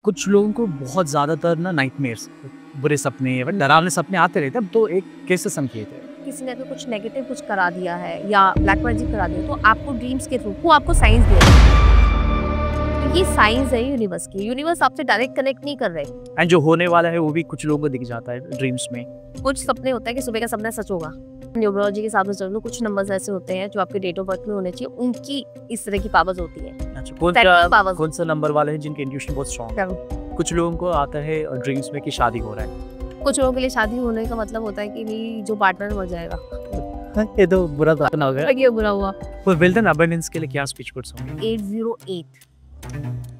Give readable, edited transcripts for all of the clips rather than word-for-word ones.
कुछ लोगों को बहुत ज़्यादातर ना नाइटमेयर्स, बुरे सपने या डरावने सपने आते रहते हैं। अब तो एक कैसे संकेत है? किसी ने अगर कुछ नेगेटिव कुछ करा दिया है या ब्लैक मैजिक करा दिया तो आपको ड्रीम्स के थ्रू वो आपको साइंस दे रहे हैं। तो ये साइंस है यूनिवर्स की। यूनिवर्स आपसे डायरेक्ट कनेक्ट नहीं कर रहे। एंड जो होने वाला है वो भी कुछ लोगों को दिख जाता है ड्रीम्स में। कुछ सपने होते हैं कि सुबह का सपना सच होगा। न्यूमरोलॉजी के हिसाब से चलो कुछ नंबर्स ऐसे होते हैं जो आपके डेट ऑफ बर्थ में होने चाहिए, उनकी इस तरह की पावर्स होती है। अच्छा, powers। कौन सा नंबर वाले हैं जिनके इंट्यूशन बहुत स्ट्रॉन्ग है? कुछ लोगों को आता है ड्रीम्स में कि शादी हो रहा है। कुछ लोगों के लिए शादी होने का मतलब होता है कि नहीं, जो पार्टनर मर जाएगा। ये तो बुरा सपना हो गया। ये बुरा हुआ। तो वेल्थ एंड अबंडेंस के लिए क्या स्पीच कोड्स होंगे? 808,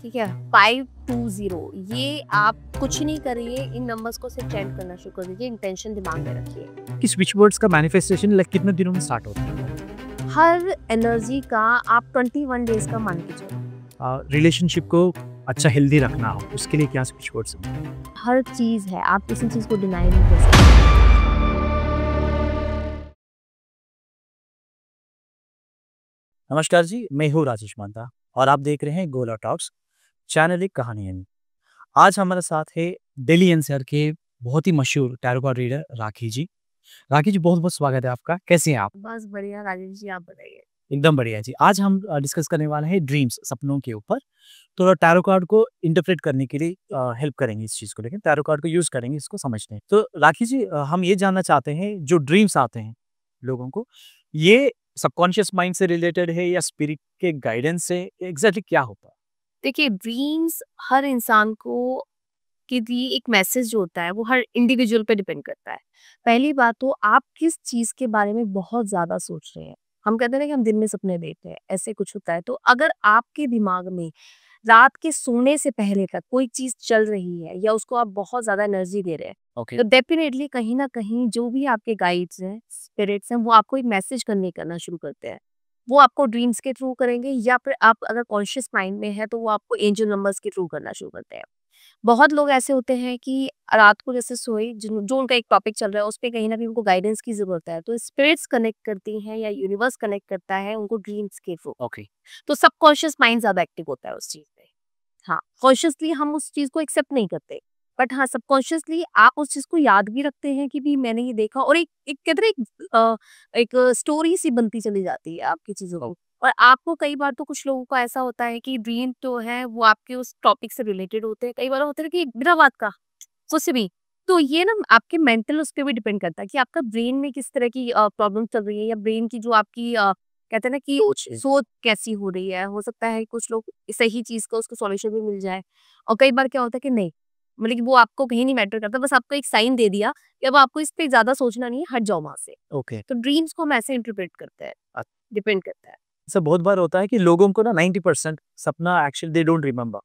ठीक है, 520। ये आप कुछ नहीं करिए, इन नंबर्स को सिर्फ चैंट करना शुरू कर दीजिए, इंटेंशन दिमाग में रखिए। कि स्विच वर्ड्स का मैनिफेस्टेशन लाइक कितने दिनों में स्टार्ट होता है? हर एनर्जी का आप 21 डेज का मान के चलो। रिलेशनशिप को अच्छा हेल्दी रखना हो उसके लिए क्या स्विच वर्ड्स होंगे? हर चीज है, आप किसी चीज को डिनाई नहीं कर सकते। नमस्कार जी, मैं हूँ राजेश मानता और आप देख रहे हैं गोला टॉक्स, चैनल एक कहानी है। आज हमारे साथ है दिल्ली एनसीआर के बहुत ही मशहूर टैरो कार्ड रीडर राखी जी। राखी जी, बहुत बहुत स्वागत है आपका। कैसे हैं आप? बस बढ़िया राजेश जी, आप बताइए। एकदम बढ़िया जी। आज हम डिस्कस करने वाले हैं ड्रीम्स, सपनों के ऊपर। तो टैरो कार्ड को इंटरप्रेट करने के लिए हेल्प करेंगे इस चीज़ को, लेकिन टैरो कार्ड को यूज़ करेंगे इसको समझने। तो राखी जी, हम ये जानना चाहते हैं जो ड्रीम्स आते हैं लोगों को, ये सबकॉन्शियस माइंड से रिलेटेड है या स्पिरिट के गाइडेंस से, एग्जैक्टली क्या होता है? देखिए, ड्रीम्स हर इंसान को के लिए एक मैसेज जो होता है वो हर इंडिविजुअल पे डिपेंड करता है। पहली बात तो आप किस चीज के बारे में बहुत ज्यादा सोच रहे हैं। हम कहते हैं ना कि हम दिन में सपने देखते हैं, ऐसे कुछ होता है। तो अगर आपके दिमाग में रात के सोने से पहले तक कोई चीज चल रही है या उसको आप बहुत ज्यादा एनर्जी दे रहे हैं, ओके। तो डेफिनेटली कहीं ना कहीं जो भी आपके गाइड्स हैं, स्पिरिट्स हैं, वो आपको एक मैसेज करने करना शुरू करते हैं। वो आपको ड्रीम्स के थ्रू करेंगे या फिर आप अगर कॉन्शियस माइंड में है तो वो आपको एंजल नंबर्स के थ्रू करना शुरू करते हैं। बहुत लोग ऐसे होते हैं कि रात को जैसे सोए, जो उनका एक टॉपिक चल रहा है उस पे कहीं ना कहीं उनको गाइडेंस की जरूरत है, तो स्पिरिट्स कनेक्ट करती हैं या यूनिवर्स कनेक्ट करता है उनको ड्रीम्स के थ्रू। ओके। तो सबकॉन्शियस माइंड ज्यादा एक्टिव होता है उस चीज पे। हाँ, कॉन्शियसली हम उस चीज को एक्सेप्ट नहीं करते, बट हाँ सबकॉन्शियसली आप उस चीज को याद भी रखते हैं कि भी मैंने ये देखा, और एक एक कहते हैं एक स्टोरी सी बनती चली जाती है आपकी चीजों की। और आपको कई बार तो कुछ लोगों का ऐसा होता है कि ड्रीम तो है वो आपके उस टॉपिक से रिलेटेड होते हैं, कई बार होता है कि बिना बात का कुछ भी। तो ये ना आपके मेंटल उस पे भी डिपेंड करता है कि आपका ब्रेन में किस तरह की प्रॉब्लम चल रही है, या ब्रेन की जो आपकी कहते हैं ना कि सोच कैसी हो रही है। हो सकता है कुछ लोग सही चीज का उसको सॉल्यूशन भी मिल जाए, और कई बार क्या होता है कि नहीं, मतलब कि वो आपको कहीं नहीं मैटर करता, बस आपको एक साइन दे दिया कि अब आपको इस पे ज्यादा सोचना नहीं है, हट जाओ वहां से। ओके। तो ड्रीम्स को हम ऐसे इंटरप्रेट करते हैं, डिपेंड करता है। ऐसा बहुत बार होता है कि लोगों को ना 90% सपना एक्चुअली दे डोंट रिमेम्बर।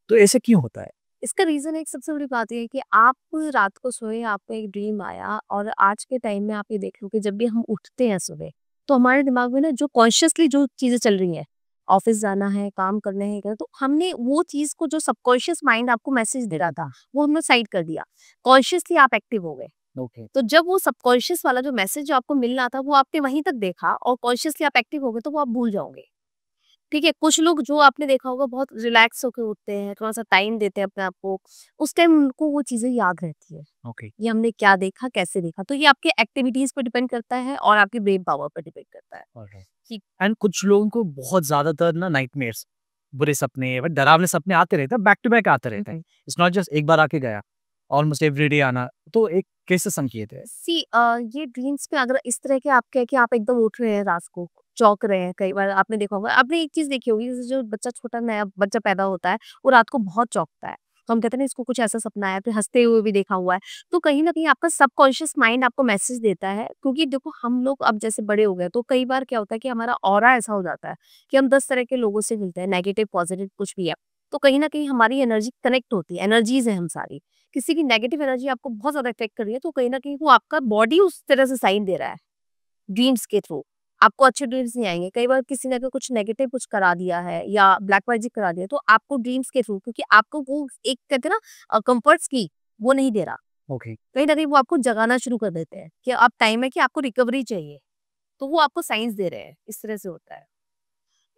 तो ऐसे क्यों होता है? इसका रीजन एक सबसे बड़ी बात ये है कि आप रात को सोए, आपको एक ड्रीम आया, और आज के टाइम में आप ये देख लो कि जब भी हम उठते हैं सुबह, तो हमारे दिमाग में ना जो कॉन्शियसली जो चीजें चल रही हैं, ऑफिस जाना है, काम करने हैं, तो हमने वो चीज को जो सबकॉन्शियस माइंड आपको मैसेज दे रहा था वो हमने साइड कर दिया। कॉन्शियसली आप एक्टिव हो गए। ओके। तो जब वो सबकॉन्शियस वाला जो मैसेज जो आपको मिल रहा था वो आपने वहीं तक देखा, और कॉन्शियसली आप एक्टिव हो गए, तो वो आप भूल जाओगे। ठीक है, कुछ लोग जो आपने देखा होगा बहुत रिलैक्स होकर उठते हैं, थोड़ा-सा टाइम देते हैं अपने आप को, उस टाइम उनको वो चीज़ें याद रहती है। ओके। ये हमने क्या देखा, कैसे देखा, तो ये आपके एक्टिविटीज़ पे डिपेंड करता है और आपकी ब्रेन पावर पे डिपेंड करता है। ऑलराइट। कि एंड कुछ लोगों को बहुत ज़्यादातर ना नाइटमेयर्स, बुरे सपने, डरावने सपने आते रहते हैं, बैक टू बैक आते रहते हैं। इट्स नॉट जस्ट एक बार आके गया, ऑलमोस्ट एवरीडे आना। तो एक कैसे संकेत है? ये ड्रीम्स में अगर इस तरह के आपके है कि आप एकदम उठ रहे हैं रात को, चौंक रहे हैं, कई बार आपने देखा होगा, आपने एक चीज़ देखी होगी, जैसे जो बच्चा छोटा नया बच्चा पैदा होता है, वो रात को बहुत चौंकता है। तो हम कहते हैं ना इसको कुछ ऐसा सपना आया, फिर हँसते हुए भी देखा हुआ है। तो कहीं न कहीं आपका सबकॉन्शियस माइंड आपको मैसेज देता है, क्योंकि देखो हम लोग अब जैसे बड़े हो गए, तो कई बार क्या होता है कि हमारा ऑरा ऐसा हो जाता है कि हम 10 तरह के लोगों से मिलते हैं, नेगेटिव, पॉजिटिव कुछ भी है। तो कहीं न कहीं हमारी एनर्जी कनेक्ट होती है, एनर्जीज़ हैं हम सारी। किसी की नेगेटिव एनर्जी आपको बहुत ज़्यादा इफ़ेक्ट कर रही है, तो कहीं न कहीं वो आपका बॉडी उस तरह से साइन दे रहा है, ड्रीम्स के थ्रू। आपको अच्छे ड्रीम्स नहीं आएँगे। कई बार किसी ने अगर कुछ नेगेटिव कुछ करा दिया है या ब्लैक मैजिक करा दिया, तो आपको ड्रीम्स के थ्रू, क्योंकि आपको वो एक कहते हैं ना कम्फर्ट्स की, वो नहीं दे रहा। ओके। कहीं न कहीं वो आपको जगाना शुरू कर देते हैं कि अब टाइम है कि आपको रिकवरी चाहिए। तो वो आपको साइंस दे रहे हैं, इस तरह से होता है।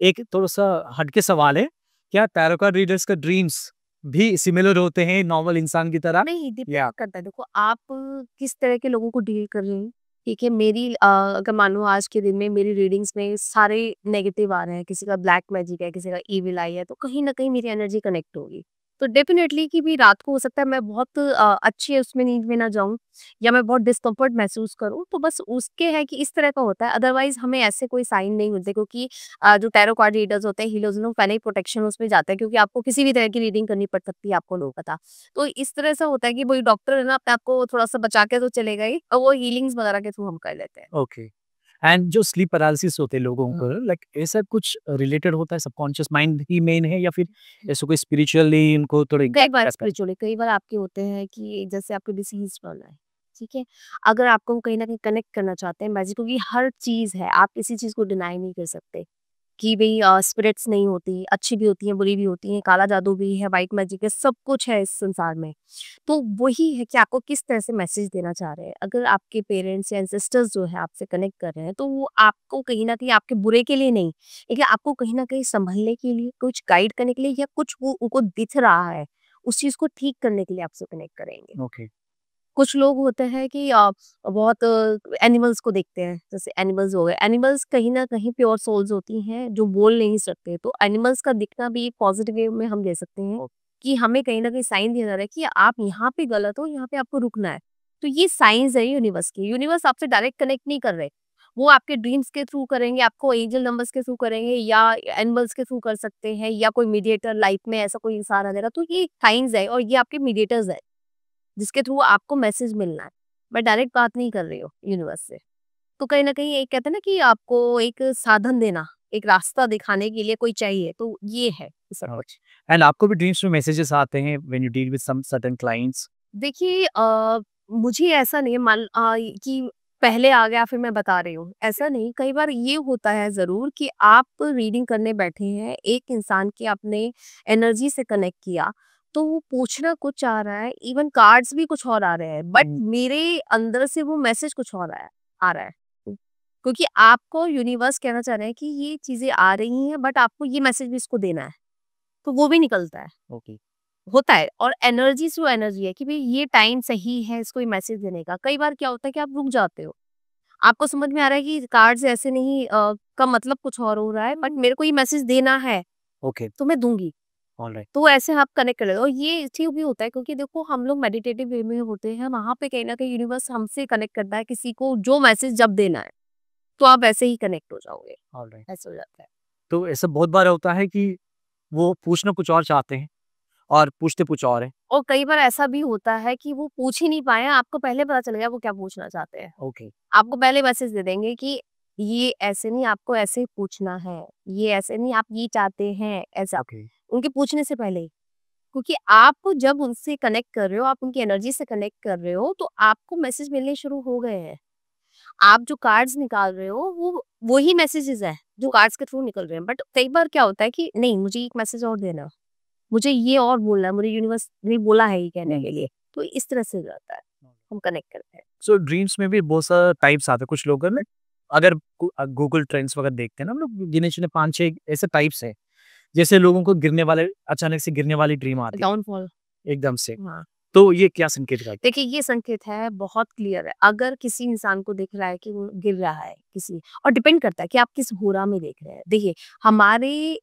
एक थोड़ा-सा हटके सवाल है, क्या टैरो कार्ड रीडर्स का ड्रीम्स भी सिमिलर होते हैं नॉर्मल इंसान की तरह? नहीं, डिपेंड या करता है। देखो आप किस तरह के लोगों को डील कर रहे हो, ठीक है? मेरी अगर मान लो आज के दिन में मेरी रीडिंग्स में सारे नेगेटिव आ रहे हैं, किसी का ब्लैक मैजिक है, किसी का इविल आई है, तो कहीं न कहीं मेरी एनर्जी कनेक्ट होगी। तो डेफ़िनेटली कि भी रात को हो सकता है मैं बहुत अच्छी उसमें नींद में ना जाऊँ या मैं बहुत डिस्कम्फ़र्ट महसूस करूँ, तो बस उसके है कि इस तरह का होता है। अदरवाइज़ हमें ऐसे कोई साइन नहीं मिलते, क्योंकि जो टैरो कार्ड रीडर्स होते हैं, हीलर्स लोग पहले ही प्रोटेक्शन उसमें जाते हैं, क्योंकि आपको किसी भी तरह की रीडिंग करनी पड़ सकती है, आपको नहीं पता। तो इस तरह से होता है कि वही डॉक्टर है ना, अपने आप को थोड़ा-सा बचा के तो चलेगा ही, और वो हीलिंग्स वगैरह के थ्रू हम कर लेते हैं। ओके। एंड जो स्लीप पैरालिसिस होते हैं लोगों हुँ। को, लाइक ऐसा कुछ रिलेटेड होता है, सबकॉन्शियस माइंड ही मेन है या फिर ऐसा कोई स्पिरिचुअली उनको थोड़े कई बार एस्पेक्ट? स्पिरिचुअली, कई बार आपके होते हैं कि जैसे आपको डिसीज़ पड़ रहा है, ठीक है? अगर आपको वो कहीं न कहीं कनेक्ट करना चाहते हैं मैजिक, क्योंकि हर चीज़ है, आप किसी चीज़ को डिनाई नहीं कर सकते। कि भई स्पिरिट्स नहीं होती, अच्छी भी होती हैं, बुरी भी होती हैं, काला जादू भी है, व्हाइट मैजिक है, सब कुछ है इस संसार में। तो वही है कि आपको किस तरह से मैसेज देना चाह रहे हैं। अगर आपके पेरेंट्स या एंसेस्टर्स जो है आपसे कनेक्ट कर रहे हैं, तो वो आपको कहीं न कहीं आपके बुरे के लिए नहीं, लेकिन आपको कहीं न कहीं सँभलने के लिए, कुछ गाइड करने के लिए, या कुछ वो उनको दिख रहा है, उस चीज़ को ठीक करने के लिए आपसे कनेक्ट करेंगे। ओके। कुछ लोग होते हैं कि बहुत एनिमल्स को देखते हैं, जैसे एनिमल्स हो गए। एनिमल्स कहीं न कहीं प्योर सोल्स होती हैं जो बोल नहीं सकते, तो एनिमल्स का दिखना भी एक पॉजिटिव वे में हम ले सकते हैं कि हमें कहीं न कहीं साइन दिया जा रहा है कि आप यहाँ पे गलत हो, यहाँ पे आपको रुकना है। तो ये साइन्स है यूनिवर्स के। यूनिवर्स आपसे डायरेक्ट कनेक्ट नहीं कर रहे। वो आपके ड्रीम्स के थ्रू करेंगे, आपको एंजल नंबर्स के थ्रू करेंगे, या एनिमल्स के थ्रू कर सकते हैं, या कोई मीडिएटर लाइफ में ऐसा कोई इंसान आ जाएगा। तो ये साइन्स है और ये आपके मीडिएटर्स है, जिसके थ्रू आपको मैसेज मिलना है। मैं डायरेक्ट बात नहीं कर रही हूँ यूनिवर्स से। तो कहीं न कहीं एक कहते हैं ना कि आपको एक साधन देना, एक रास्ता दिखाने के लिए कोई चाहिए, तो ये है सब ओके। कुछ। एंड आपको भी ड्रीम्स में मैसेजेस आते हैं when you deal with some certain clients? देखिए मुझे ऐसा नहीं है कि पहले आ गया फिर मैं बता रही हूँ, ऐसा नहीं। कई बार ये होता है ज़रूर कि आप रीडिंग करने बैठे हैं, एक इंसान की आपने एनर्जी से कनेक्ट किया, तो वो पूछना कुछ चाह रहा है, इवन कार्ड्स भी कुछ और आ रहे हैं, बट हुँ। मेरे अंदर से वो मैसेज कुछ और आ रहा है। क्योंकि आपको यूनिवर्स कहना चाह रहे हैं कि ये चीज़ें आ रही हैं, बट आपको ये मैसेज भी इसको देना है, तो वो भी निकलता है। ओके। होता है, और एनर्जी से वो एनर्जी है कि भई ये टाइम सही है इसको ये मैसेज देने का। कई बार क्या होता है कि आप रुक जाते हो। आपको समझ में आ रहा है कि कार्ड्स ऐसे नहीं का मतलब कुछ और हो रहा है, बट मेरे को ये मैसेज देना है, ओके। तो मैं दूँगी। ऑलराइट। तो ऐसे आप कनेक्ट कर लेते हो, और ये चीज़ भी होता है क्योंकि देखो हम लोग मेडिटेटिव वे में होते हैं, वहाँ पे कहीं न कहीं यूनिवर्स हमसे कनेक्ट करता है किसी को जो मैसेज जब देना है, तो आप वैसे ही कनेक्ट हो जाओगे। ऑलराइट। ऐसे हो जाता है। तो ऐसा बहुत बार होता है कि वो पूछना कुछ और चाहते हैं और पूछते कुछ और है। और कई बार ऐसा भी होता है कि वो पूछ ही नहीं पाए हैं, आपको पहले पता चल गया वो क्या पूछना चाहते हैं। ओके। आपको पहले मैसेज दे देंगे कि ये ऐसे नहीं, आपको ऐसे पूछना है, ये ऐसे नहीं, आप ये चाहते हैं, ऐसा। ओके। उनके पूछने से पहले ही। क्योंकि आप जब उनसे कनेक्ट कर रहे हो, आप उनकी एनर्जी से कनेक्ट कर रहे हो, तो आपको मैसेज मिलने शुरू हो गए हैं। आप जो कार्ड्स निकाल रहे हो, वो वही मैसेजेस हैं, जो कार्ड्स के थ्रू निकल रहे हैं। बट कई बार क्या होता है कि नहीं, मुझे एक मैसेज और देना, मुझे ये और बोलना है, मुझे यूनिवर्स ने बोला है ये कहने हुँ। के लिए। तो इस तरह से हो जाता है, हम कनेक्ट करते हैं। सो ड्रीम्स में भी बहुत सारा टाइप्स आते हैं कुछ लोगों में। अगर गूगल ट्रेंड्स वगैरह देखते हैं ना हम लोग, गिने-चुने 5-6 ऐसे टाइप्स हैं। जैसे लोगों को गिरने वाले, अचानक से गिरने वाली ड्रीम आती डाउनफॉल। है एकदम से। हाँ। तो ये क्या संकेत करता देखिए, ये संकेत है, बहुत क्लियर है। अगर किसी इंसान को दिख रहा है कि वो गिर रहा है किसी, और डिपेंड करता है कि आप किस होरा में देख रहे हैं। देखिए, हमारे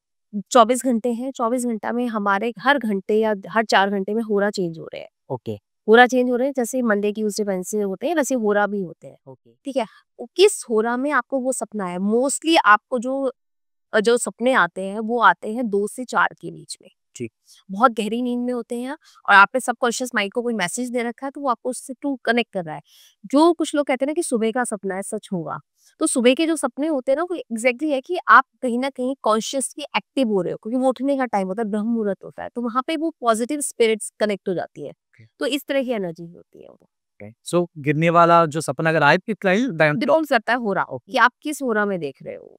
24 घंटे हैं, 24 घंटा में हमारे हर घंटे या हर 4 घंटे में होरा चेंज हो रहे हैं। है? ओके। होरा चेंज हो रहे हैं, जैसे मंडे, ट्यूसडे, वेडनेसडे होते हैं, वैसे होरा भी होते हैं। ओके। ठीक है? वो किस होरा में आपको वो सपना है, मोस्टली आपको जो सपने आते हैं, वो आते हैं 2 से 4 के बीच में। ठीक। बहुत गहरी नींद में होते हैं, और आपने सबकॉन्शियस माइंड को कोई मैसेज दे रखा है, तो वो आपको उससे टू कनेक्ट कर रहा है। जो कुछ लोग कहते हैं ना कि सुबह का सपना है, सच होगा। तो सुबह के जो सपने होते हैं ना, वो एग्जैक्टली है कि आप कहीं ना कहीं कॉन्शियसली एक्टिव हो रहे हो, क्योंकि वो उठने का टाइम होता है, ब्रह्म मुहूर्त होता है, तो वहां पे वो पॉजिटिव स्पिरिट्स कनेक्ट हो जाती है। ओके। तो इस तरह की एनर्जी होती है वो। ओके। सो गिरने वाला जो सपना अगर आए तो डिपेंड करता है होरा, ओके। कि आप किस होरा में देख रहे हो।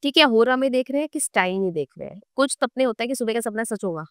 ठीक है, होरा में देख रहे हैं, किस टाइम में देख रहे हैं। कुछ सपने होता है कि सुबह का सपना सच होगा,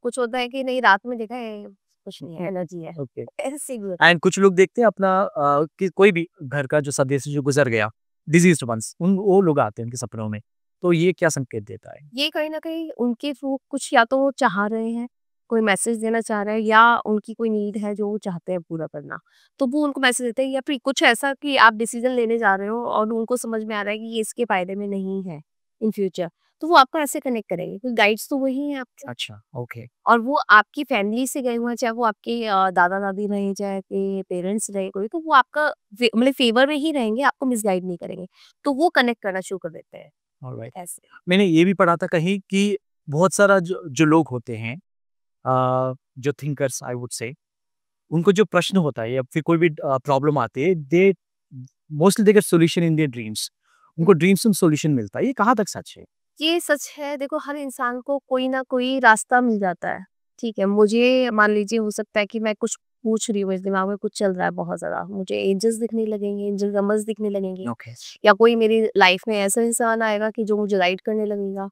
कुछ होता है कि नहीं, रात में देखा है, कुछ नहीं है, एनर्जी है। ओके। ऐसे भी होता है। एंड कुछ लोग देखते हैं अपना कि कोई भी घर का जो सदस्य जो गुजर गया, डिजीज्ड वंस, उन वो लोग आते हैं उनके सपनों में। तो ये क्या संकेत देता है? ये कहीं न कहीं उनके थ्रू कुछ या तो वो चाह रहे हैं, कोई मैसेज देना चाह रहा है या उनकी कोई नीड है जो वो चाहते हैं पूरा करना, तो वो उनको मैसेज देते हैं, या फिर कुछ ऐसा कि आप डिसीजन लेने जा रहे हो और उनको समझ में आ रहा है कि ये इसके फायदे में नहीं है इन फ्यूचर, तो वो आपको ऐसे कनेक्ट करेंगे, क्योंकि गाइड्स तो वही हैं आपके। अच्छा, ओके। और वो आपकी फैमिली से गए हुए हैं, चाहे वो आपके दादा दादी रहे, चाहे आपके पेरेंट्स रहे कोई, तो वो आपका मतलब फेवर में ही रहेंगे, आपको मिसगाइड नहीं करेंगे, तो वो कनेक्ट करना शुरू कर देते हैं ऑलराइट। ऐसे। मैंने ये भी पढ़ा था कहीं कि बहुत सारा जो जो लोग होते हैं, जो थिंकर्स आई वुड से, उनको जो प्रश्न होता है या फिर कोई भी प्रॉब्लम आती है, they mostly they get solution in their dreams. उनको ड्रीम्स में सॉल्यूशन मिलता है। ये कहाँ तक सच है? ये सच है, देखो हर इंसान को कोई ना कोई रास्ता मिल जाता है, ठीक है। मुझे मान लीजिए हो सकता है कि मैं कुछ पूछ रही हूँ, इस दिमाग में कुछ चल रहा है बहुत ज्यादा, मुझे एंजल्स दिखने लगेंगे, एंजल नंबर्स दिखने लगेंगे, ओके। या कोई मेरी लाइफ में ऐसा इंसान आएगा कि जो मुझे गाइड करने लगेगा।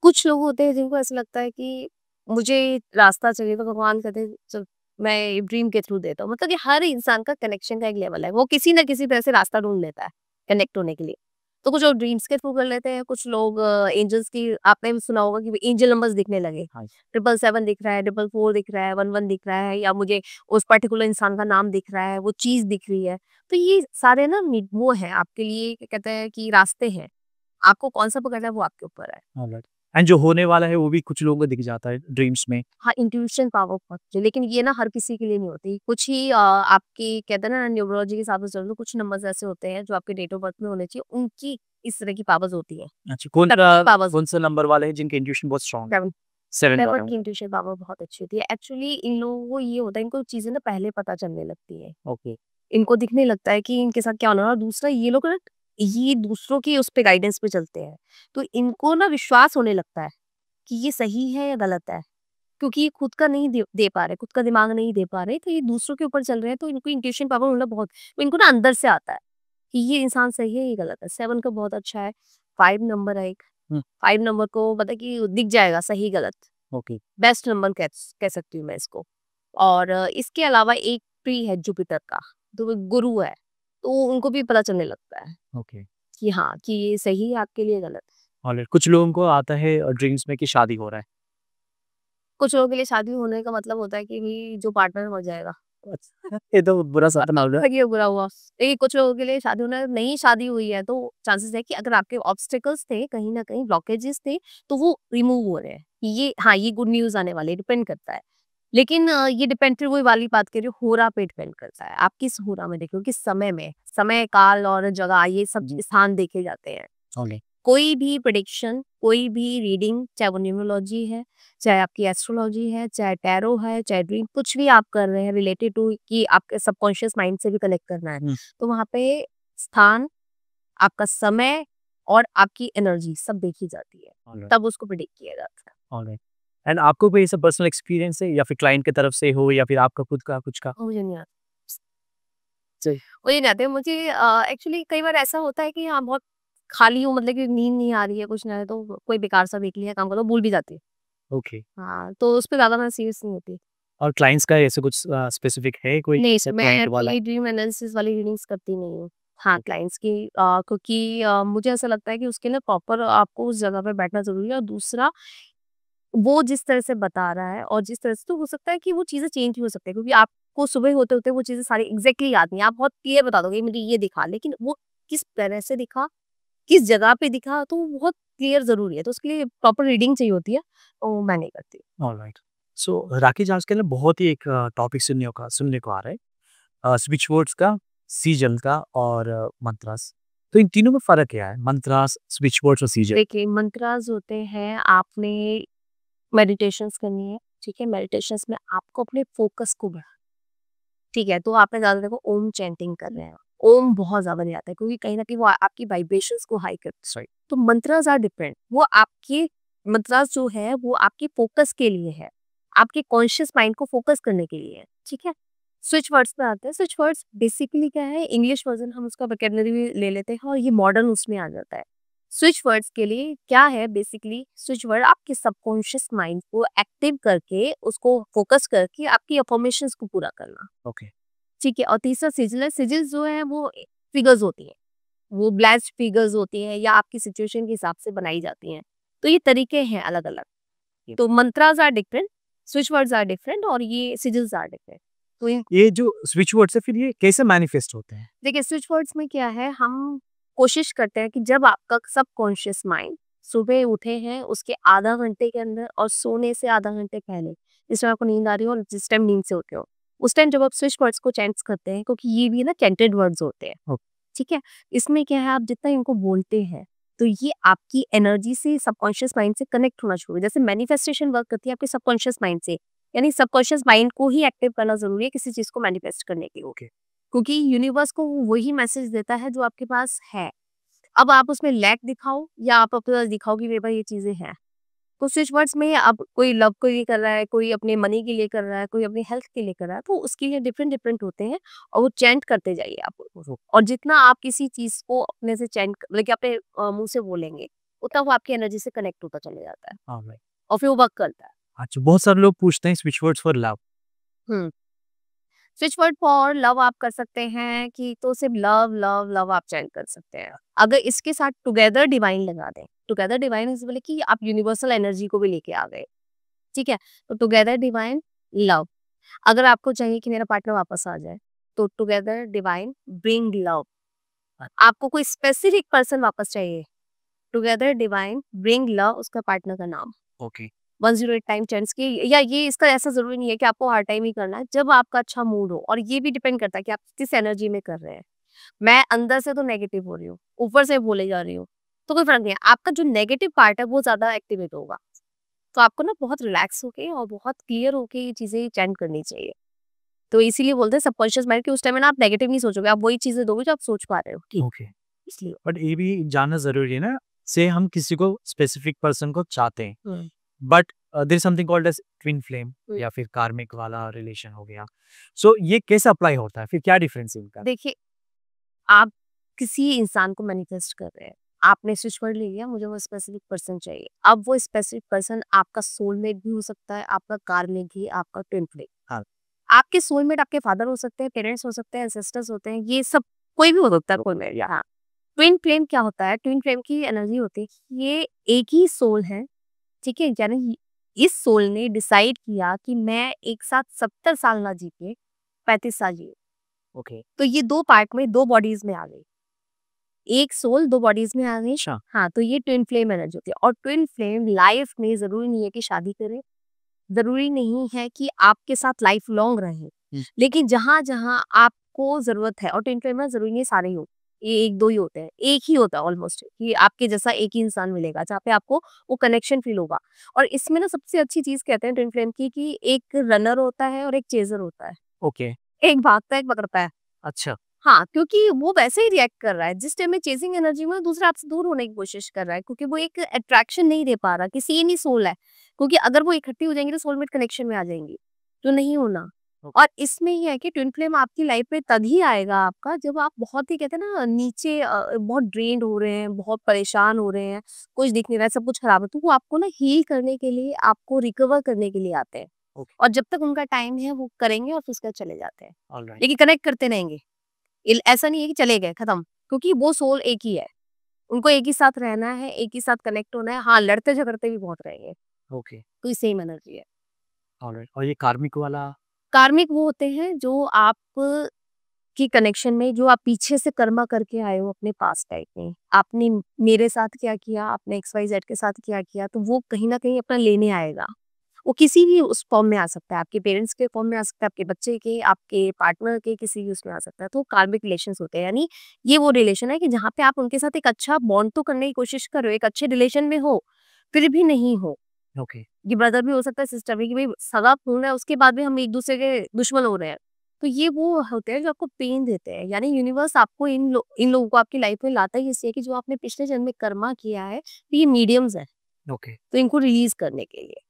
कुछ लोग होते हैं जिनको ऐसा लगता है कि मुझे रास्ता चाहिए, तो भगवान कहते हैं चल मैं ड्रीम के थ्रू देता हूँ। मतलब कि हर इंसान का कनेक्शन का एक लेवल है, वो किसी ना किसी तरह से रास्ता ढूंढ लेता है कनेक्ट होने के लिए। तो कुछ लोग ड्रीम्स के थ्रू कर लेते हैं, कुछ लोग एंजल्स की, आपने भी सुना होगा कि एंजल नंबर्स दिखने लगे, हाँ। 777 दिख रहा है, 444 दिख रहा है, 11 दिख रहा है, या मुझे उस पर्टिकुलर इंसान का नाम दिख रहा है, वो चीज दिख रही है। तो ये सारे ना वो है आपके लिए, क्या कहते हैं कि रास्ते हैं, आपको कौन सा पकड़ना है वो आपके ऊपर है। ऑलराइट। एंड जो होने वाला है वो भी कुछ लोगों को दिख जाता है ड्रीम्स में। हाँ, इंट्यूशन पावर बहुत है, लेकिन ये ना हर किसी के लिए नहीं होती। कुछ ही आपकी कहते हैं ना न्यूरोलॉजी के हिसाब से चलो तो कुछ नंबर्स ऐसे होते हैं जो आपके डेट ऑफ बर्थ में होने चाहिए, उनकी इस तरह की पावर्स होती है। अच्छा, कौन तब पावर्स कौन सा नंबर वाले हैं जिनके इंट्यूशन बहुत स्ट्रांग है? 7 7 7 वाला। की इंट्यूशन पावर बहुत अच्छी होती है। एक्चुअली इन लोगों को ये होता है, इनको चीजें ना पहले पता चलने लगती है। ओके। इनको दिखने लगता है कि इनके साथ क्या होना है, और दूसरा ये लोग ना ये दूसरों की उस पे गाइडेंस पे चलते हैं। तो इनको ना विश्वास होने लगता है कि ये सही है या गलत है। क्योंकि ये खुद का नहीं दे पा रहे, खुद का दिमाग नहीं दे पा रहे, तो ये दूसरों के ऊपर चल रहे हैं, तो इनको इंट्यूशन पावर मतलब बहुत, तो इनको ना अंदर से आता है कि ये इंसान सही है, ये गलत है। 7 का बहुत अच्छा है, 5 नंबर है एक, हुँ। 5 नंबर को पता है कि दिख जाएगा सही गलत, ओके। बेस्ट नंबर कह सकती हूँ मैं इसको। और इसके अलावा एक ट्री है जुपिटर का, तो वो गुरु है, तो उनको भी पता चलने लगता है ओके। कि हाँ, कि ये सही है आपके लिए, गलत है। ऑलराइट। कुछ लोगों को आता है ड्रीम्स में कि शादी हो रहा है। कुछ लोगों के लिए शादी होने का मतलब होता है कि भी जो पार्टनर मर जाएगा। अच्छा, ये तो बुरा सपना हो रहा है। ये बुरा हुआ। देखिए कुछ लोगों के लिए शादी होना, नहीं शादी हुई है तो चांसेस है कि अगर आपके ऑब्स्टेकल्स थे, कहीं न कहीं ब्लॉकेजेस थे, तो वो रिमूव हो रहे हैं। ये हाँ, ये गुड न्यूज़ आने वाली है, डिपेंड करता है। लेकिन ये डिपेंड फिर वही वाली बात कह रही हूँ, होरा पे डिपेंड करता है। आप किस होरा में देख रहे हो, किस समय में, समय, काल और जगह ये सब स्थान देखे जाते हैं। ओके। कोई भी प्रेडिक्शन, कोई भी रीडिंग, चाहे वो न्यूमरोलॉजी है, चाहे आपकी एस्ट्रोलॉजी है, चाहे टैरो है, चाहे ड्रीम, कुछ भी आप कर रहे हैं रिलेटेड टू कि आपके सबकॉन्शियस माइंड से भी कनेक्ट करना है, हुँ। तो वहाँ पे स्थान, आपका समय और आपकी एनर्जी सब देखी जाती है, ऑलराइट। तब उसको प्रेडिक्ट किया जाता है। ऑलराइट। एंड आपको कोई ऐसा पर्सनल एक्सपीरियंस है या फिर क्लाइंट की तरफ से हो या फिर आपका खुद का कुछ का? मुझे नहीं आता। जी। मुझे नहीं आते, मुझे एक्चुअली कई बार ऐसा होता है कि हाँ, बहुत खाली हूँ, मतलब कि नींद नहीं आ रही है, कुछ नहीं है, तो कोई बेकार सा देख लिया काम करो, भूल भी जाती हूँ। ओके। हाँ, तो उस पे ज़्यादा मैं सीरियस नहीं होती। और क्लाइंट्स का ऐसे कुछ स्पेसिफिक है कोई नहीं, ऐसा मैं क्लाइंट वाला? कोई ड्रीम एनालिसिस वाली रीडिंग्स करती नहीं हूँ। हाँ, क्लाइंट्स की क्योंकि मुझे ऐसा लगता है कि उसके लिए प्रॉपर आपको उस जगह पे बैठना ज़रूरी है, और दूसरा वो जिस तरह से बता रहा है और जिस तरह से, तो हो सकता है कि वो चीज़ें चेंज भी हो सकती है, क्योंकि आपको सुबह होते-होते वो चीज़ें सारी एग्ज़ैक्टली याद नहीं है। आप बहुत क्लियर बता दोगे मुझे ये दिखा, लेकिन वो किस तरह से दिखा, किस जगह पे दिखा, तो वो बहुत क्लियर ज़रूरी है। तो उसके लिए प्रॉपर रीडिंग चाहिए होती है, तो मैं नहीं करती। ऑलराइट। सो राकेश, आजकल ना बहुत ही एक टॉपिक सुनने को आ रहा है, स्विच वर्ड्स का, सीजल का और मंत्रास। तो इन तीनों में फ़र्क क्या है? मंत्रास, स्विच वर्ड्स और सीजल? देखिए, मंत्रास होते हैं, आपने मेडिटेशंस करनी है, ठीक है? मेडिटेशंस में आपको अपने फ़ोकस को बढ़ाना, ठीक है? तो आपने ज़्यादा देखो ओम चैंटिंग कर रहे हैं, ओम बहुत ज़्यादा नहीं आता है, क्योंकि कहीं न कहीं वो आपकी वाइब्रेशंस को हाई करता है। तो मंत्रास आर डिफरेंट, वो आपके मंत्रास जो है वो आपके फ़ोकस के लिए है, आपके कॉन्शियस माइंड को फ़ोकस करने के लिए है, ठीक है? स्विच वर्ड्स पे आते हैं, स्विच वर्ड्स बेसिकली क्या है, इंग्लिश वर्ज़न हम उसका वोकैब्युलरी भी ले लेते हैं और ये मॉडर्न उसमें आ जाता है। स्विच वर्ड्स के लिए क्या है, बेसिकली स्विच वर्ड आपके सबकॉन्शियस माइंड को एक्टिव करके, उसको फोकस करके आपकी अफर्मेशंस को पूरा करना, ओके। ठीक है। और तीसरा सिजिल है, सिजिल जो है वो फिगर्स होती हैं, वो ब्लेस्ड फिगर्स होती हैं या आपकी सिचुएशन के हिसाब से बनाई जाती हैं। तो ये तरीके हैं अलग अलग। तो mantras are different, switch words are different और ये सिजल्स आर डिफरेंट। तो ये जो स्विच वर्ड्स है फिर ये कैसे मैनिफेस्ट होते हैं? देखिए स्विच वर्ड्स में क्या है, हम कोशिश करते हैं कि जब आपका सबकॉन्शियस माइंड सुबह उठे हैं उसके आधा घंटे के अंदर और सोने से आधा घंटे पहले, जिस टाइम आपको नींद आ रही हो और जिस टाइम नींद से उठे हो, उस टाइम जब आप स्विच वर्ड्स को चेंज करते हैं, क्योंकि ये भी ना चेंटेड वर्ड्स होते हैं। ओके। ठीक है, इसमें क्या है, आप जितना इनको बोलते हैं तो ये आपकी एनर्जी से सबकॉन्शियस माइंड से कनेक्ट होना शुरू, जैसे मैनिफेस्टेशन वर्क करती है आपके सबकॉन्शियस माइंड से, यानी सबकॉन्शियस माइंड को ही एक्टिव करना जरूरी है किसी चीज को मैनिफेस्ट करने के लिए। ओके। क्योंकि यूनिवर्स को वो वही मैसेज देता है जो आपके पास है। अब आप उसमें लैक दिखाओ या आप अपने पास दिखाओ कि मेरे पास ये चीजें हैं। तो स्विच वर्ड्स में अब कोई लव के लिए कर रहा है, कोई अपने मनी के लिए कर रहा है, कोई अपनी हेल्थ के लिए कर रहा है, तो उसके लिए डिफरेंट डिफरेंट होते हैं और वो चैंट करते जाइए आप उसको। और जितना आप किसी चीज को अपने से चैंट मतलब कि अपने मुंह से बोलेंगे, उतना वो आपकी एनर्जी से कनेक्ट होता चले जाता है ऑलराइट। और फिर वो वर्क करता है। अच्छा, बहुत सारे लोग पूछते हैं switch words for love. Hmm switch word for love आप कर सकते हैं कि तो सिर्फ लव लव लव आप चैंट कर सकते हैं। अगर इसके साथ टुगेदर डिवाइन लगा दें, टुगेदर डिवाइन इस बोले कि आप यूनिवर्सल एनर्जी को भी लेके आ गए। ठीक है, तो टुगेदर डिवाइन लव। अगर आपको चाहिए कि मेरा पार्टनर वापस आ जाए, तो टुगेदर डिवाइन ब्रिंग लव। आपको कोई स्पेसिफिक पर्सन वापस चाहिए, टुगेदर डिवाइन ब्रिंग लव, उसका पार्टनर का नाम। ओके। 108 टाइम चैंट्स की, या ये इसका ऐसा जरूरी नहीं है कि आपको हर टाइम ही करना है, जब आपका अच्छा मूड हो। और ये भी डिपेंड करता है कि आप किस एनर्जी में कर रहे हैं। मैं अंदर से तो नेगेटिव हो रही हूँ, ऊपर से बोले जा रही हूँ, तो कोई फर्क नहीं है, आपका जो नेगेटिव पार्ट है वो ज्यादा एक्टिवेट होगा। तो आपको ना बहुत रिलैक्स होके और बहुत क्लियर होके ये चीजें चैंट करनी चाहिए। तो इसीलिए बोलते हैं सबकॉन्शियस माइंड कि उस टाइम में ना आप नेगेटिव नहीं सोचोगे, आप वही चीजें दोगे जो आप सोच पा रहे हो ठीक, ओके। इसलिए। बट ये भी जानना जरूरी है ना, से हम किसी को स्पेसिफिक पर्सन को चाहते हैं, hmm, but there is something called as twin flame hmm. या फिर कार्मिक वाला रिलेशन हो गया। सो ये कैसे अप्लाई होता है, फिर क्या डिफरेंस है इनका? देखिए, आप किसी इंसान को मैनिफेस्ट कर रहे हैं, आपने स्विच वर्ड ले लिया, मुझे वो स्पेसिफिक पर्सन चाहिए। अब वो स्पेसिफिक पर्सन आपका सोलमेट भी हो सकता है, आपका कार्मिक भी, आपका ट्विन फ्लेम। हाँ। आपके सोलमेट आपके फादर हो सकते हैं, पेरेंट्स हो सकते हैं, एंसेस्टर्स होते हैं, ये सब कोई भी हो सकता है सोलमेट। हाँ, ट्विन फ्लेम क्या होता है, ट्विन फ्लेम की एनर्जी होती है, ये एक ही सोल है। ठीक है, यानी इस सोल ने डिसाइड किया कि मैं एक साथ 70 साल ना जी के 35 साल जी। ओके। तो ये दो पार्ट में, दो बॉडीज में आ गई, एक सोल दो बॉडीज में आ गई। अच्छा। हाँ, तो ये ट्विन फ्लेम एनर्जी होती है। और ट्विन फ्लेम लाइफ में जरूरी नहीं है कि शादी करें, जरूरी नहीं है कि आपके साथ लाइफ लॉन्ग रहे, लेकिन जहां जहां आपको जरूरत है, और ट्विन फ्लेम में जरूरी नहीं सारे ही हो, ये एक दो ही होते हैं, एक ही होता है ऑलमोस्ट कि आपके जैसा एक ही इंसान मिलेगा जहाँ पे आपको वो कनेक्शन फील होगा। और इसमें ना सबसे अच्छी चीज कहते हैं ट्विन फ्लेम की कि एक रनर होता है और एक चेजर होता है, ओके। एक भागता है एक पकड़ता है। अच्छा। हाँ, क्योंकि वो वैसे ही रिएक्ट कर रहा है जिस टाइम में चेजिंग एनर्जी में दूसरा आपसे दूर होने की कोशिश कर रहा है, क्योंकि वो एक अट्रैक्शन नहीं दे पा रहा कि सेम ही सोल है। क्योंकि अगर वो इकट्ठी हो जाएंगी तो सोलमेट कनेक्शन में आ जाएंगी, तो नहीं होना। और इसमें ही है कि ट्विन फ्लेम आपकी लाइफ में तभी आएगा आपका जब आप बहुत ही कहते हैं ना नीचे बहुत ड्रेन्ड हो रहे हैं, बहुत परेशान हो रहे हैं, कुछ दिख नहीं रहा है, सब कुछ खराब है, तो वो आपको ना हील करने के लिए, आपको रिकवर करने के लिए आते हैं। ओके। और जब तक उनका टाइम है वो करेंगे और फिर उसके बाद चले जाते हैं, ऑलराइट। लेकिन कनेक्ट करते रहेंगे। ऐसा नहीं है कि चले गए खत्म, क्योंकि वो सोल एक ही है, उनको एक ही साथ रहना है, एक ही साथ कनेक्ट होना है। हाँ, लड़ते झगड़ते भी बहुत रहेंगे, ओके। तो ये सेम एनर्जी है। ऑलराइट। और ये कार्मिक वाला? कार्मिक वो होते हैं जो आप की कनेक्शन में, जो आप पीछे से कर्मा करके आए हो अपने पास टाइप में, आपने मेरे साथ क्या किया, आपने XYZ के साथ क्या किया, तो वो कहीं ना कहीं अपना लेने आएगा। वो किसी भी उस फॉर्म में आ सकता है, आपके पेरेंट्स के फॉर्म में आ सकता है, आपके बच्चे के, आपके पार्टनर के, किसी भी उसमें आ सकता है। तो कार्मिक रिलेशंस होते हैं, यानी ये वो रिलेशन है कि जहाँ पे आप उनके साथ एक अच्छा बॉन्ड तो करने की कोशिश कर रहे हो, एक अच्छे रिलेशन में हो, फिर भी नहीं हो। ओके। ये ब्रदर भी हो सकता है, सिस्टर भी, कि भाई सगा खून है, उसके बाद भी हम एक दूसरे के दुश्मन हो रहे हैं। तो ये वो होते हैं जो आपको पेन देते हैं, यानी यूनिवर्स आपको इन लोगों को आपकी लाइफ में लाता ही इसलिए कि जो आपने पिछले जन्म में कर्मा किया है, तो ये मीडियम्स है, ओके। तो इनको रिलीज करने के लिए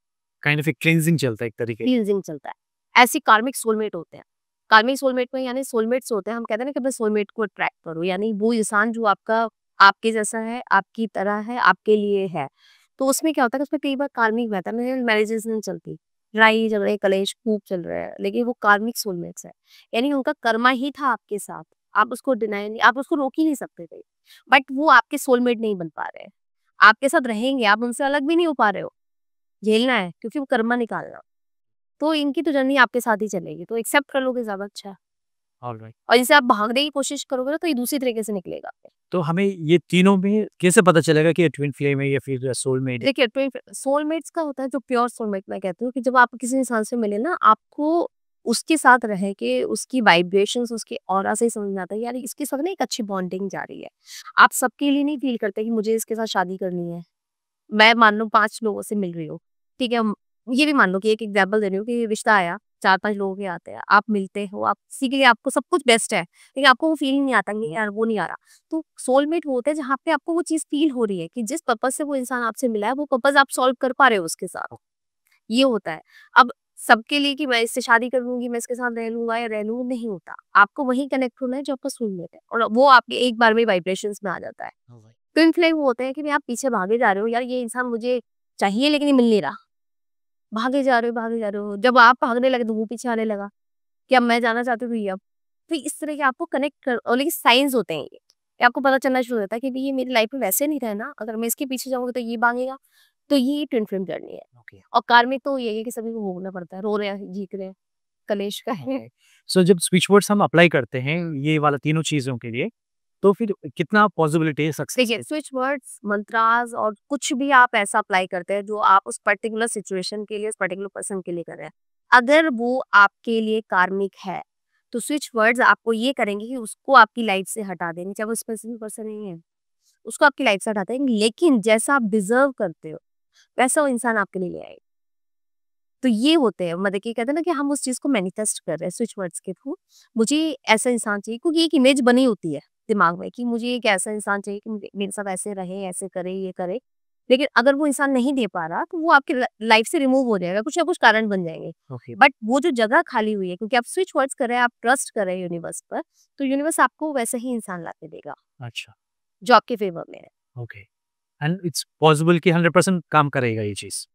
काइंड ऑफ एक क्लींजिंग चलता है एक तरीके। क्लींजिंग चलता है। ऐसे कार्मिक सोलमेट होते हैं। कार्मिक सोलमेट में यानी सोलमेट्स होते हैं, हम कहते हैं ना कि अपने सोलमेट को अट्रैक्ट करो, यानी वो इंसान जो आपका आपके जैसा है, आपकी तरह है, आपके लिए है। तो उसमें क्या होता है कि उसमें कई बार कार्मिक बहता है, मैरिजेस नहीं चलती, लड़ाई झगड़े कलेश खूब चल रहे हैं, लेकिन वो कार्मिक सोलमेट्स है, यानी उनका कर्मा ही था आपके साथ। आप उसको डिनाई नहीं, आप उसको रोक ही नहीं सकते थे, बट वो आपके सोलमेट नहीं बन पा रहे हैं, आपके साथ रहेंगे, आप उनसे अलग भी नहीं हो पा रहे हो, झेलना है क्योंकि वो कर्मा निकालना। तो इनकी तो जर्नी आपके साथ ही चलेगी, तो एक्सेप्ट कर लोगे ज़्यादा अच्छा है। ऑलराइट। और जैसे आप भागने की कोशिश करोगे ना तो ये दूसरी तरीके से निकलेगा फिर। तो हमें ये तीनों में कैसे पता चलेगा कि ये ट्विन फ्लेम है या फिर सोलमेट है? देखिए ट्विन सोलमेट्स का होता है जो प्योर सोलमेट मैं कहती हूँ कि जब आप किसी इंसान से मिले ना आपको उसके साथ रह के उसकी वाइब्रेशंस उसके ऑरा से ही समझ में आता है यार इसके साथ ना एक अच्छी बॉन्डिंग जा रही है। आप सबके लिए नहीं फील करते कि मुझे इसके साथ शादी करनी है। मैं मान लो 5 लोगों से मिल रही हूँ, ठीक है? ये भी मान लो कि एक एग्ज़ाम्पल दे रही हूँ कि रिश्ता आया, 4-5 लोगों के आते हैं, आप मिलते हो, आप किसी के लिए आपको सब कुछ बेस्ट है, लेकिन आपको वो फ़ील नहीं आता कि यार वो नहीं आ रहा। तो सोलमेट वो होता है जहाँ पे आपको वो चीज़ फ़ील हो रही है कि जिस पर्पज़ से वो इंसान आपसे मिला है, वो पर्पज़ आप सॉल्व कर पा रहे हो उसके साथ, ये होता है। अब सबके लिए कि मैं इससे शादी कर लूँगी, मैं इसके साथ रह लूँगा या रह लूँ, नहीं होता। आपको वहीं कनेक्ट होना है जो आपका सोलमेट है और वो आपके एक बार में वाइब्रेशंस में आ जाता है। ऑलराइट। ट्विन फ्लेम वो होते हैं कि भई आप पीछे भागे जा रहे हो, यार ये इंसान मुझे चाहिए लेकिन ये मिल नहीं रहा। भागे जा रहे हो, भागे जा रहे हो। जब आप भागने लगे तो वो पीछे आने लगा, कि अब मैं जाना चाहती हूँ तो ये अब। तो इस तरह के आपको कनेक्ट कर और लेकिन साइन्स होते हैं ये, कि आपको पता चलना शुरू होता है कि भई ये मेरी लाइफ में वैसे नहीं रहना, अगर मैं इसके पीछे जाऊँगी तो ये भागेगा, तो ये ट्विन फ्लेम जर्नी है। ओके। और कार्मिक तो यही है कि सभी को भोगना पड़ता है, रो रहे हैं, चीख रहे हैं, कलेश का है। ओके। सो जब स्विच वर्ड्स हम अप्लाई करते हैं ये वाला तीनों चीज़ों के लिए, तो फिर कितना पॉसिबिलिटी है सक्सेस देखिए की? स्विच वर्ड्स, मंत्रास और कुछ भी आप ऐसा अप्लाई करते हैं जो आप उस पर्टिकुलर सिचुएशन के लिए, उस पर्टिकुलर पर्सन के लिए कर रहे हैं। अगर वो आपके लिए कार्मिक है, तो स्विच वर्ड्स आपको ये करेंगे कि उसको आपकी लाइफ से हटा देंगे, चाहे वो स्पेसिफिक पर्सन नहीं है, उसको आपकी लाइफ से हटा देंगे। लेकिन जैसा आप डिज़र्व करते हो, वैसा वो इंसान आपके लिए ले आएगा। तो ये होते हैं मतलब कि कहते हैं ना कि हम उस चीज़ को मैनिफेस्ट कर रहे हैं स्विच वर्ड्स के थ्रू। मुझे ऐसा इंसान चाहिए क्योंकि एक इमेज बनी होती है दिमाग में कि मुझे एक ऐसा इंसान चाहिए कि मेरे साथ ऐसे रहे, ऐसे करे, ये करे। लेकिन अगर वो इंसान नहीं दे पा रहा तो वो आपकी लाइफ से रिमूव हो जाएगा, कुछ ना कुछ कारण बन जाएंगे। ओके। बट वो जो जगह खाली हुई है क्योंकि आप स्विच वर्ड्स कर रहे हैं, आप ट्रस्ट कर रहे हैं यूनिवर्स पर, तो यूनिवर्स आपको वैसा ही इंसान ला के देगा अच्छा। जो आपके फेवर में है। ओके। एंड इट्स पॉसिबल कि 100% काम करेगा ये चीज़?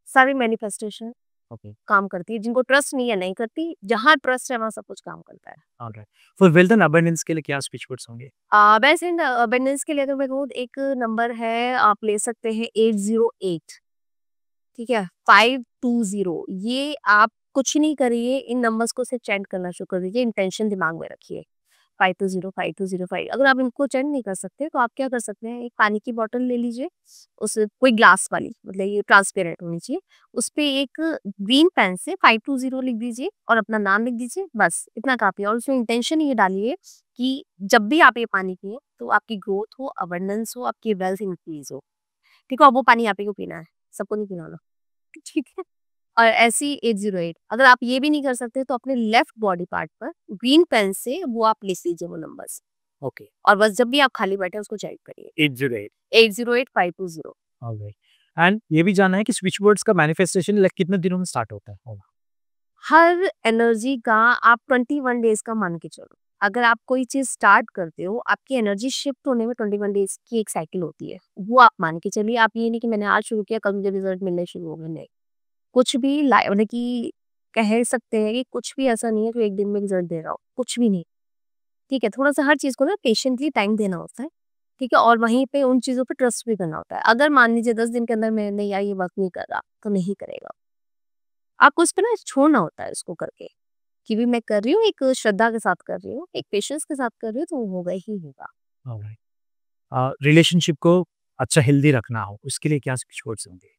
सारी मैनिफेस्टेशन ओके। काम करती है, जिनको ट्रस्ट नहीं है नहीं करती, जहाँ ट्रस्ट है वहाँ सब कुछ काम करता है। Alright. For wealth and abundance के लिए क्या स्विच वर्ड्स होंगे? बेस्ट इन अबंडेंस के लिए अगर मैं कहूँ एक नंबर है आप ले सकते हैं 808, ठीक है? 520 ये आप कुछ नहीं करिए, इन नंबर्स को सिर्फ चैंट करना शुरू कर दीजिए, इंटेंशन दिमाग में रखिए। 520 5205 अगर आप इनको चैंट नहीं कर सकते तो आप क्या कर सकते हैं, एक पानी की बॉटल ले लीजिए, उस कोई ग्लास वाली मतलब ये ट्रांसपेरेंट होनी चाहिए, उसपे एक ग्रीन पेन से 520 लिख दीजिए और अपना नाम लिख दीजिए, बस इतना काफ़ी है। और उसमें इंटेंशन ये डालिए कि जब भी आप ये पानी पिएँ तो आपकी ग्रोथ हो, अबंडेंस हो, आपकी वेल्थ इंक्रीज़ हो, ठीक है? और वो पानी आप ही को पीना है, सबको नहीं पिलाना, ठीक है? और ऐसी 808 अगर आप ये भी नहीं कर सकते तो अपने लेफ्ट बॉडी पार्ट पर ग्रीन पेन से वो आप लिख लीजिए वो नंबर्स ओके। और बस जब भी आप खाली बैठे उसको चेक करिए 808। 808 520। ऑलराइट। एंड ये भी जानना है कि स्विच वर्ड्स का मैनिफेस्टेशन लाइक कितने दिनों में स्टार्ट होता है? होगा। हर एनर्जी का आप 21 डेज का मान के चलो, अगर आप कोई चीज स्टार्ट करते हो आपकी एनर्जी शिफ्ट होने में 21 डेज की एक साइकिल होती है, वो आप मान के चलिए। आप ये नहीं कि मैंने आज शुरू किया कल मुझे रिजल्ट मिलने शुरू हो गए, नहीं। कुछ भी मतलब कि कह सकते हैं कि कुछ भी ऐसा नहीं है जो एक दिन में रिजल्ट दे रहा हो, कुछ भी नहीं। ठीक है, थोड़ा-सा हर चीज़ को ना पेशेंटली टाइम देना होता है, ठीक है? और वहीं पे उन चीज़ों पे ट्रस्ट भी करना होता है। अगर मान लीजिए 10 दिन के अंदर मैं नहीं यार ये वर्क नहीं कर रहा, तो नहीं करेगा। आपको उस पे ना छोड़ना होता है उसको करके, कि भी मैं कर रही हूँ, एक श्रद्धा के साथ कर रही हूँ, एक पेशेंस के साथ कर रही हूँ, तो वो होगा ही होगा। ऑलराइट। रिलेशनशिप को अच्छा हेल्दी रखना हो, उसके लिए क्या स्विच वर्ड्स होंगे?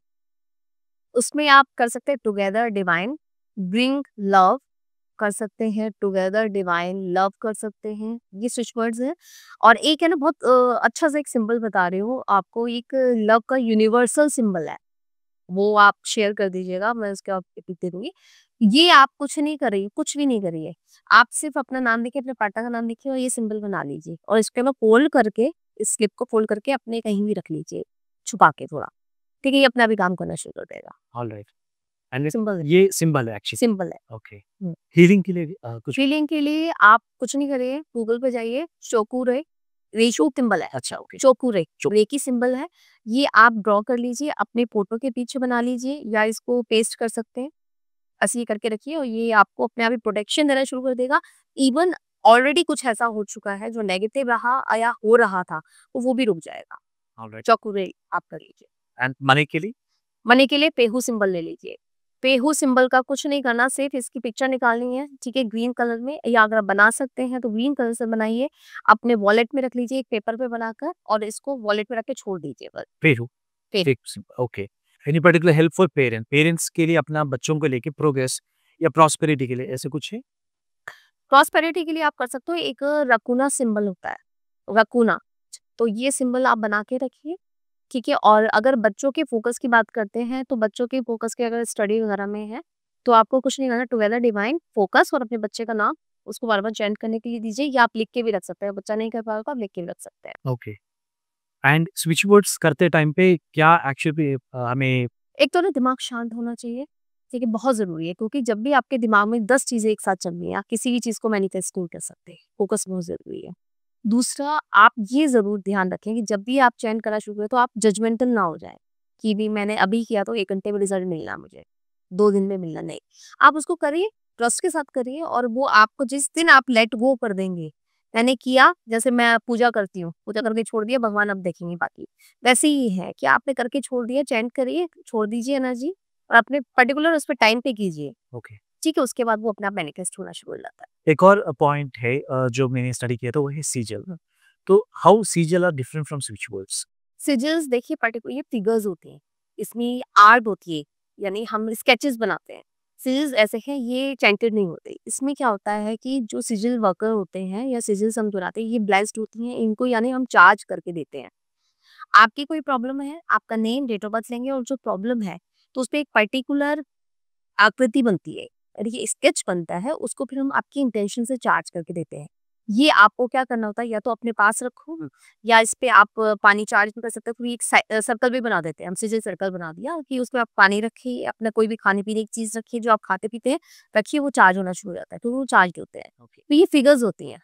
उसमें आप कर सकते हैं टुगेदर डिवाइन, ब्रिंग लव कर सकते हैं, टुगेदर डिवाइन लव कर सकते हैं, ये स्विच वर्ड्स हैं। और एक है ना बहुत अच्छा सा एक सिंबल बता रही हूँ आपको, एक लव का यूनिवर्सल सिंबल है, वो आप शेयर कर दीजिएगा, मैं उसके आप पिक दे दूंगी। ये आप कुछ नहीं करिए, कुछ भी नहीं करिए, आप सिर्फ अपना नाम लिखिए, अपने पार्टनर का नाम लिखिए और ये सिंबल बना लीजिए और इसके बाद फोल्ड करके, इस स्लिप को फोल्ड करके अपने कहीं भी रख लीजिए, छुपा के थोड़ा, ठीक है? ये अपना भी काम करना शुरू कर देगा। ऑलराइट। एंड सिंबल है, ये सिंबल है एक्चुअली। सिंपल है। ओके। हीलिंग के लिए कुछ? फीलिंग के लिए आप कुछ नहीं करिए, गूगल पे जाइए, चोकुरे रेशो सिंबल है, अच्छा। ओके। चोकुरे चो रेकी सिंबल है, ये आप ड्रॉ कर लीजिए, अपने फोटो के पीछे बना लीजिए या इसको पेस्ट कर सकते हैं। ऐसे ही करके रखिए और ये आपको अपने आप ही प्रोटेक्शन देना शुरू कर देगा। इवन ऑलरेडी कुछ ऐसा हो चुका है जो नेगेटिव रहा या हो रहा था, तो वो भी रुक जाएगा। ऑलराइट। चोकुरे आप कर लीजिए। एंड मनी के लिए? मनी के लिए पेहू सिंबल ले लीजिए। पेहू सिंबल का कुछ नहीं करना, सिर्फ इसकी पिक्चर निकालनी है, ठीक है, ग्रीन कलर में, या अगर आप बना सकते हैं तो ग्रीन कलर से बनाइए, अपने वॉलेट में रख लीजिए एक पेपर पे बनाकर और इसको वॉलेट में रख के छोड़ दीजिए बस। पेरू, फिर फिर okay. Any particular help for parents के लिए अपना बच्चों को लेके प्रोग्रेस या प्रॉस्पेरिटी के लिए ऐसे कुछ है? प्रॉस्पेरिटी के लिए आप कर सकते हो, एक रकुना सिंबल होता है, रकुना, तो ये सिंबल आप बना के रखिए, ठीक है। और अगर बच्चों के फोकस की बात करते हैं तो बच्चों के फोकस के अगर स्टडी वगैरह में है तो आपको कुछ नहीं करना, टुगेदर डिवाइन फोकस और अपने बच्चे का नाम उसको बार बार चेंट करने के लिए दीजिए, या आप लिख के भी रख सकते हैं, बच्चा नहीं कर पाएगा तो आप लिख के भी रख सकते हैं। ओके। एंड स्विच वर्ड्स करते टाइम पे क्या एक्चुअली हमें एक तो ना दिमाग शांत होना चाहिए, ठीक है, बहुत जरूरी है, क्योंकि जब भी आपके दिमाग में 10 चीजें एक साथ चल रही हैं आप किसी भी चीज को मैनिफेस्ट नहीं कर सकते, फोकस बहुत जरूरी है। दूसरा, आप ये जरूर ध्यान रखें कि जब भी आप चैन करना शुरू करें तो आप जजमेंटल ना हो जाए कि भी मैंने अभी किया तो 1 घंटे में रिजल्ट मिलना, मुझे 2 दिन में मिलना, नहीं। आप उसको करिए, ट्रस्ट के साथ करिए, और वो आपको जिस दिन आप लेट गो कर देंगे, मैंने किया, जैसे मैं पूजा करती हूँ, पूजा करके छोड़ दिया, भगवान अब देखेंगे बाकी, वैसे ही है कि आपने करके छोड़ दिया, चैंट करिए, छोड़ दीजिए एनर्जी, और अपने पर्टिकुलर उस पर टाइम पे कीजिए, ओके। ठीक है, उसके बाद वो अपने आप मैनिफेस्ट होना शुरू हो जाता है। एक और पॉइंट है जो मैंने स्टडी किया था वो है सिजल। तो how sigil are different from switch words? Sigils देखिए, पर्टिकुलर ये फिगर्स होते हैं, इसमें आर्ट होती है, यानी हम स्केचेस बनाते हैं। सिजल्स ऐसे हैं, ये चैंटेड नहीं होते। इसमें क्या होता है कि जो सिजल वर्कर होते हैं या सिजल्स हम बनाते हैं, ये ब्लेस्ड होती हैं, इनको यानी हम चार्ज करके देते हैं। आपकी कोई प्रॉब्लम है, आपका नेम, डेट ऑफ बर्थ लेंगे और जो प्रॉब्लम है तो उसपे एक पर्टिकुलर आकृति बनती है, देखिए स्केच बनता है, उसको फिर हम आपकी इंटेंशन से चार्ज करके देते हैं। ये आपको क्या करना होता है, या तो अपने पास रखो, या इस पे आप पानी चार्ज भी कर सकते हो, फिर एक सर्कल भी बना देते हैं हम, सीधे सर्कल बना दिया कि उसमें आप पानी रखिए, अपना कोई भी खाने पीने की चीज रखिए जो आप खाते पीते हैं, रखिए, वो चार्ज होना शुरू हो जाता है, तो वो चार्ज होते हैं। ओके। तो ये फिगर्स होती हैं,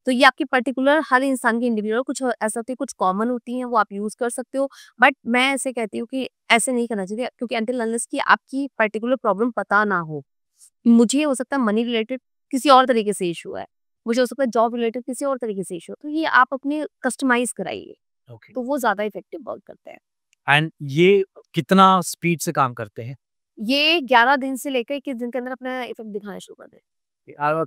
तो ये आपकी पर्टिकुलर हर इंसान की इंडिविजुअल कुछ ऐसा होती है, कुछ कॉमन होती हैं, वो आप यूज कर सकते हो। बट मैं ऐसे कहती हूँ कि ऐसे नहीं करना चाहिए, क्योंकि अनटिल अनलेस की आपकी पर्टिकुलर प्रॉब्लम पता ना हो, मुझे हो सकता है मनी रिलेटेड किसी और तरीके से इशू है, मुझे हो सकता है जॉब रिलेटेड किसी और तरीके से इशू है, तो ये आप अपने कस्टमाइज कराइए, ओके। तो वो ज्यादा इफेक्टिव वर्क करते हैं। एंड ये कितना स्पीड से काम करते हैं? ये 11 दिन से लेकर 21 दिन के अंदर अपना इफेक्ट दिखाना शुरू कर दे।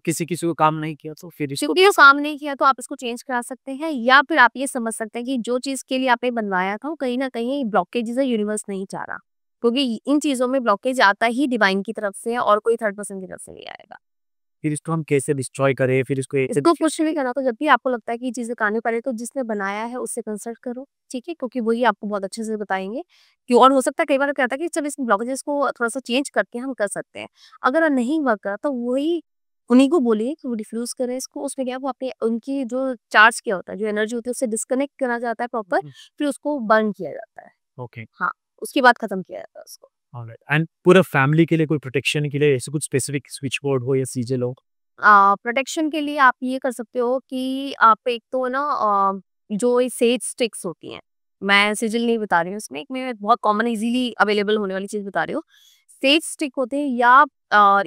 किसी किसी को काम नहीं किया तो फिर इसको क्योंकि वो काम नहीं किया तो आप इसको चेंज करा सकते हैं, या फिर आप ये समझ सकते हैं कि जो चीज़ के लिए आपने बनवाया था वो कहीं न कहीं ब्लॉकेजेज़ है, यूनिवर्स नहीं चाह रहा। क्योंकि इन चीज़ों में ब्लॉकेज आता ही डिवाइन की तरफ से है और कोई थर्ड पर्सन की तरफ से नहीं आएगा। फिर इसको हम कैसे डिस्ट्रॉय करें? फिर इसको ऐसे इसको कुछ नहीं करना, तो जब भी आपको लगता है कि ये चीज़ें करनी पड़े तो जिसने बनाया है उससे कंसल्ट करो, ठीक है? क्योंकि वही आपको बहुत अच्छे से बताएँगे कि, और हो सकता है कई बार क्या होता है कि चल इस ब्लॉकेजेज़ को थोड़ा-सा चेंज करके हम कर सकते हैं। अगर नहीं वर्क करा तो वही उन्हीं को बोलिए कि वो डिफ्यूज़ करें इसको, उसमें क्या है वो अपने उनकी जो चार्ज किया होता है, जो एनर्जी होती है उससे डिस्कनेक्ट करा जाता है प्रॉपर, फिर उसको बर्न किया जाता है। ओके। हाँ, उसके बाद खत्म किया जाता है उसको। ऑलराइट। एंड पूरा फैमिली के लिए कोई प्रोटेक्शन के लिए ऐसे कुछ स्पेसिफिक स्विच बोर्ड हो या सीजल हो? प्रोटेक्शन के लिए आप ये कर सकते हो कि आप एक तो ना जो ये सेज स्टिक्स होती हैं, मैं सिजिल नहीं बता रही हूँ इसमें, एक मैं बहुत कॉमन इजीली अवेलेबल होने वाली चीज़ बता रही हूँ। सेज स्टिक होते हैं, या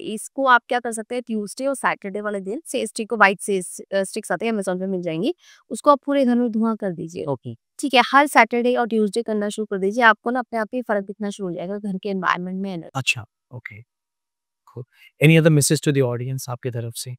इसको आप क्या कर सकते हैं, ट्यूसडे और सैटरडे वाले दिन सेज स्टिक को, व्हाइट सेज स्टिक्स आते हैं, अमेज़न पे मिल जाएँगी। उसको आप पूरे घर में धुआँ कर दीजिए। ओके। ठीक है, हर सैटरडे और ट्यूसडे करना शुरू कर दीजिए, आपको ना अपने आप ही फ़र्क दिखना शुरू हो जाएगा घर के एनवायरनमेंट में। अच्छा। Okay. cool. Any other message to the audience आपकी तरफ से?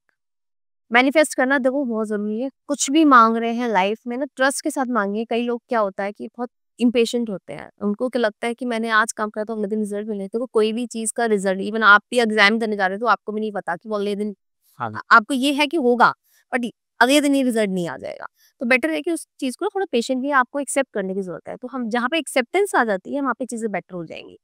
मैनिफेस्ट करना देखो बहुत ज़रूरी है। कुछ भी माँग रहे हैं लाइफ में ना, ट्रस्ट के साथ माँगिए। कई लोग क्या होता है कि बहुत इम्पेशेंट होते हैं। उनको क्या लगता है कि मैंने आज काम करा तो अगले दिन रिज़ल्ट मिले। देखो कोई भी चीज़ का रिज़ल्ट, इवन आप भी एग्ज़ाम देने जा रहे हो तो आपको भी नहीं पता कि वो अगले दिन, हाँ। आपको ये है कि होगा, बट अगले दिन ही रिज़ल्ट नहीं आ जाएगा। तो बेटर है कि उस चीज़ को थोड़ा पेशेंटली आपको एक्सेप्ट करने की ज़रूरत है। तो हम जहाँ पे एक्सेप्टेंस आ जाती है, वहाँ पे चीज़ें बेटर हो जाएँगी।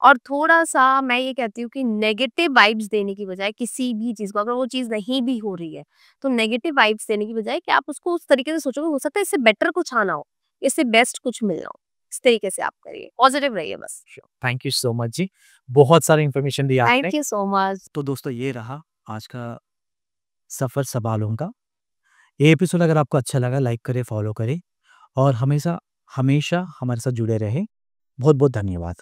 और थोड़ा-सा मैं ये कहती हूँ कि नेगेटिव वाइब्स देने की बजाय किसी भी चीज़ को, अगर वो चीज़ नहीं भी हो रही है, तो नेगेटिव वाइब्स देने की बजाय कि आप उसको उस तरीके से सोचोगे, हो सकता है इससे बेटर कुछ आना हो, इससे बेस्ट कुछ मिलना हो। इस तरीके से आप करिए, पॉजिटिव रहिए बस। थैंक यू सो मच जी। बहुत सारी इन्फॉर्मेशन दी आपने। Thank you so much. तो दोस्तों ये रहा आज का सफ़र सवालों का। ये एपिसोड अगर आपको अच्छा लगा लाइक करें, फॉलो करें और हमेशा हमेशा हमारे साथ जुड़े रहें। बहुत-बहुत धन्यवाद।